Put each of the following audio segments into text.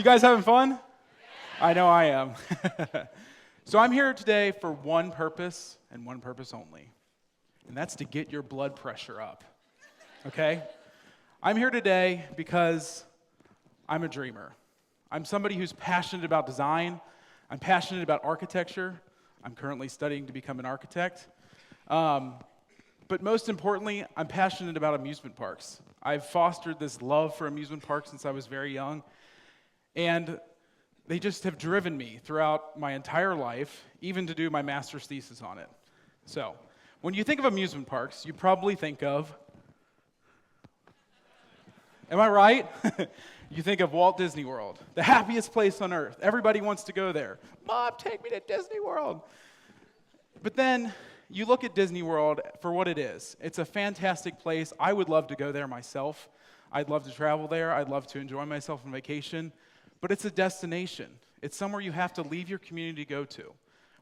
You guys having fun? I know I am. So I'm here today for one purpose and one purpose only, and that's to get your blood pressure up, okay? I'm here today because I'm a dreamer. I'm somebody who's passionate about design. I'm passionate about architecture. I'm currently studying to become an architect. But most importantly, I'm passionate about amusement parks. I've fostered this love for amusement parks since I was very young, and they just have driven me throughout my entire life, even to do my master's thesis on it. So, when you think of amusement parks, you probably think of, am I right? You think of Walt Disney World, the happiest place on earth. Everybody wants to go there. Mom, take me to Disney World. But then you look at Disney World for what it is. It's a fantastic place. I would love to go there myself. I'd love to travel there. I'd love to enjoy myself on vacation. But it's a destination. It's somewhere you have to leave your community to go to,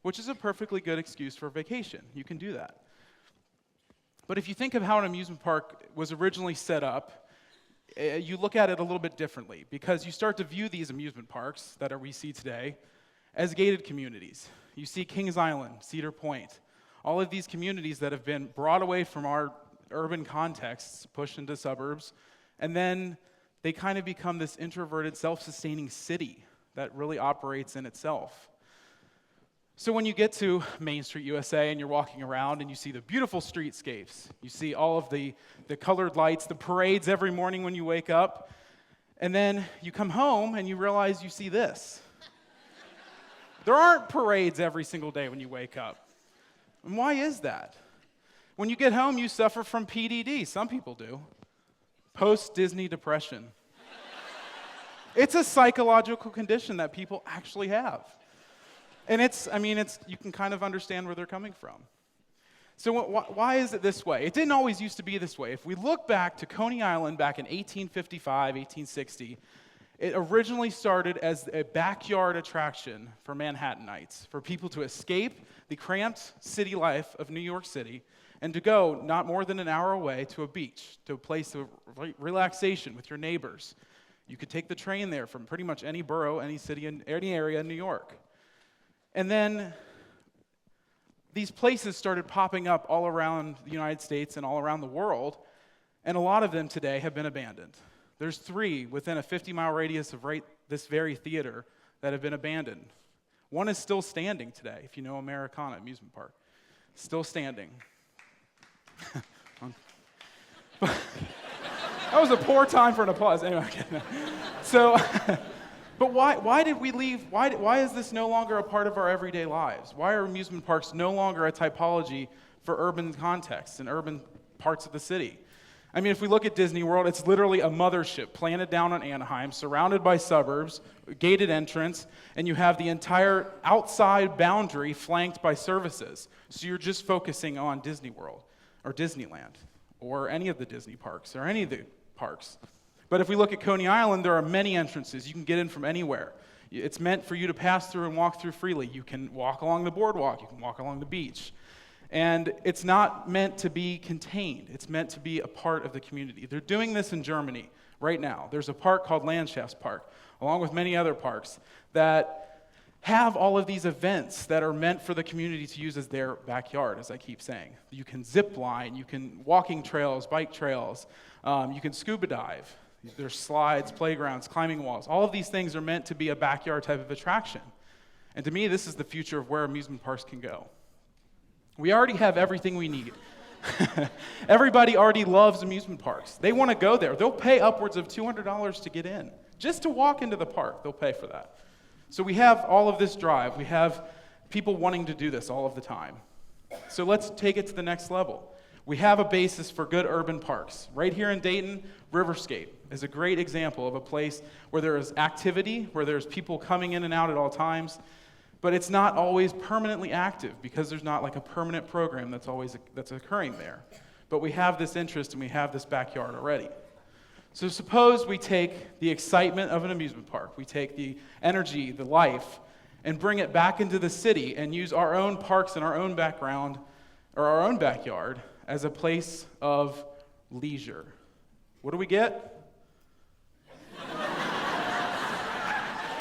which is a perfectly good excuse for a vacation. You can do that. But if you think of how an amusement park was originally set up, you look at it a little bit differently, because you start to view these amusement parks that we see today as gated communities. You see Kings Island, Cedar Point, all of these communities that have been brought away from our urban contexts, pushed into suburbs, and then they kind of become this introverted, self-sustaining city that really operates in itself. So when you get to Main Street, USA, and you're walking around and you see the beautiful streetscapes, you see all of the colored lights, the parades every morning when you wake up, and then you come home and you realize you see this. There aren't parades every single day when you wake up. And why is that? When you get home, you suffer from PDD. Some people do. Post-Disney depression. It's a psychological condition that people actually have. And you can kind of understand where they're coming from. So why is it this way? It didn't always used to be this way. If we look back to Coney Island back in 1855, 1860, it originally started as a backyard attraction for Manhattanites, for people to escape the cramped city life of New York City and to go not more than an hour away to a beach, to a place of relaxation with your neighbors. You could take the train there from pretty much any borough, any city, any area in New York. And then these places started popping up all around the United States and all around the world, and a lot of them today have been abandoned. There's 3 within a 50-mile radius of this very theater that have been abandoned. One is still standing today, if you know Americana Amusement Park. Still standing. That was a poor time for an applause. Anyway, so, but why did we leave? Why is this no longer a part of our everyday lives? Why are amusement parks no longer a typology for urban contexts and urban parts of the city? I mean, if we look at Disney World, it's literally a mothership planted down on Anaheim, surrounded by suburbs, gated entrance, and you have the entire outside boundary flanked by services. So you're just focusing on Disney World or Disneyland or any of the Disney parks or any of the parks. But if we look at Coney Island, there are many entrances. You can get in from anywhere. It's meant for you to pass through and walk through freely. You can walk along the boardwalk. You can walk along the beach. And it's not meant to be contained. It's meant to be a part of the community. They're doing this in Germany right now. There's a park called Landschaftspark, along with many other parks, that have all of these events that are meant for the community to use as their backyard, as I keep saying. You can zip line, you can walking trails, bike trails, you can scuba dive. There's slides, playgrounds, climbing walls. All of these things are meant to be a backyard type of attraction. And to me, this is the future of where amusement parks can go. We already have everything we need. Everybody already loves amusement parks. They want to go there. They'll pay upwards of $200 to get in. Just to walk into the park, they'll pay for that. So we have all of this drive. We have people wanting to do this all of the time. So let's take it to the next level. We have a basis for good urban parks. Right here in Dayton, Riverscape is a great example of a place where there is activity, where there's people coming in and out at all times, but it's not always permanently active because there's not like a permanent program that's occurring there. But we have this interest and we have this backyard already. So suppose we take the excitement of an amusement park, we take the energy, the life, and bring it back into the city and use our own parks and our own background or our own backyard as a place of leisure. What do we get?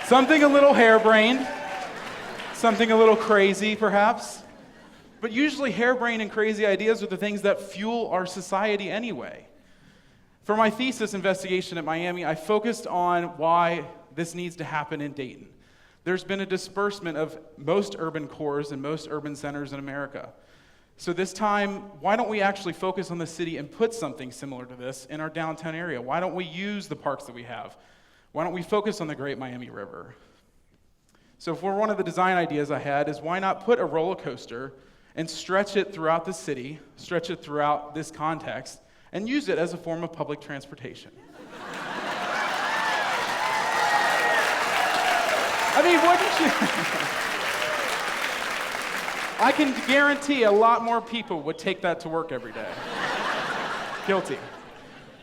Something a little harebrained, something a little crazy, perhaps. But usually harebrained and crazy ideas are the things that fuel our society anyway. For my thesis investigation at Miami, I focused on why this needs to happen in Dayton. There's been a disbursement of most urban cores and most urban centers in America. So this time, why don't we actually focus on the city and put something similar to this in our downtown area? Why don't we use the parks that we have? Why don't we focus on the Great Miami River? So for one of the design ideas I had is why not put a roller coaster and stretch it throughout the city, stretch it throughout this context, and use it as a form of public transportation. I mean, wouldn't you? I can guarantee a lot more people would take that to work every day. Guilty.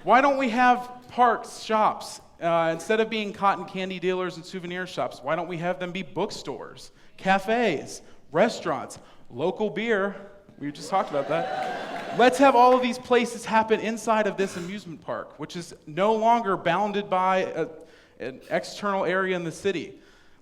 Why don't we have parks, shops, instead of being cotton candy dealers and souvenir shops, why don't we have them be bookstores, cafes, restaurants, local beer? We just talked about that. Let's have all of these places happen inside of this amusement park, which is no longer bounded by an external area in the city.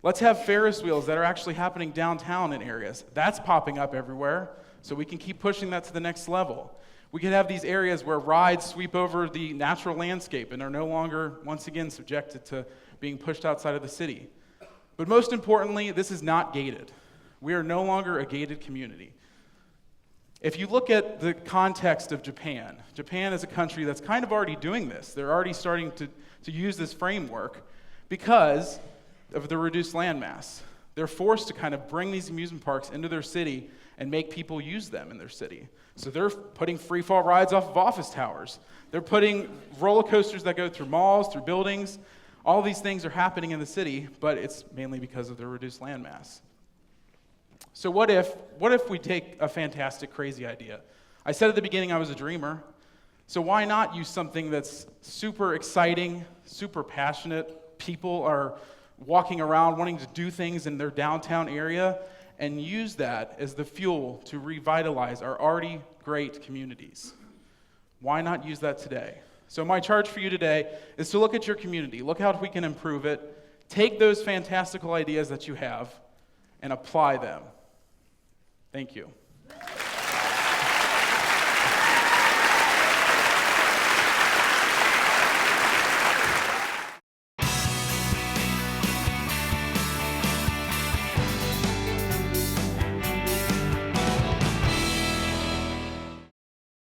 Let's have Ferris wheels that are actually happening downtown in areas. That's popping up everywhere, so we can keep pushing that to the next level. We could have these areas where rides sweep over the natural landscape and are no longer, once again, subjected to being pushed outside of the city. But most importantly, this is not gated. We are no longer a gated community. If you look at the context of Japan, Japan is a country that's kind of already doing this. They're already starting to use this framework because of the reduced landmass. They're forced to kind of bring these amusement parks into their city and make people use them in their city. So they're putting free fall rides off of office towers. They're putting roller coasters that go through malls, through buildings. All these things are happening in the city, but it's mainly because of their reduced landmass. So what if we take a fantastic, crazy idea? I said at the beginning I was a dreamer. So why not use something that's super exciting, super passionate? People are walking around wanting to do things in their downtown area and use that as the fuel to revitalize our already great communities. Why not use that today? So my charge for you today is to look at your community, look how we can improve it, take those fantastical ideas that you have and apply them. Thank you.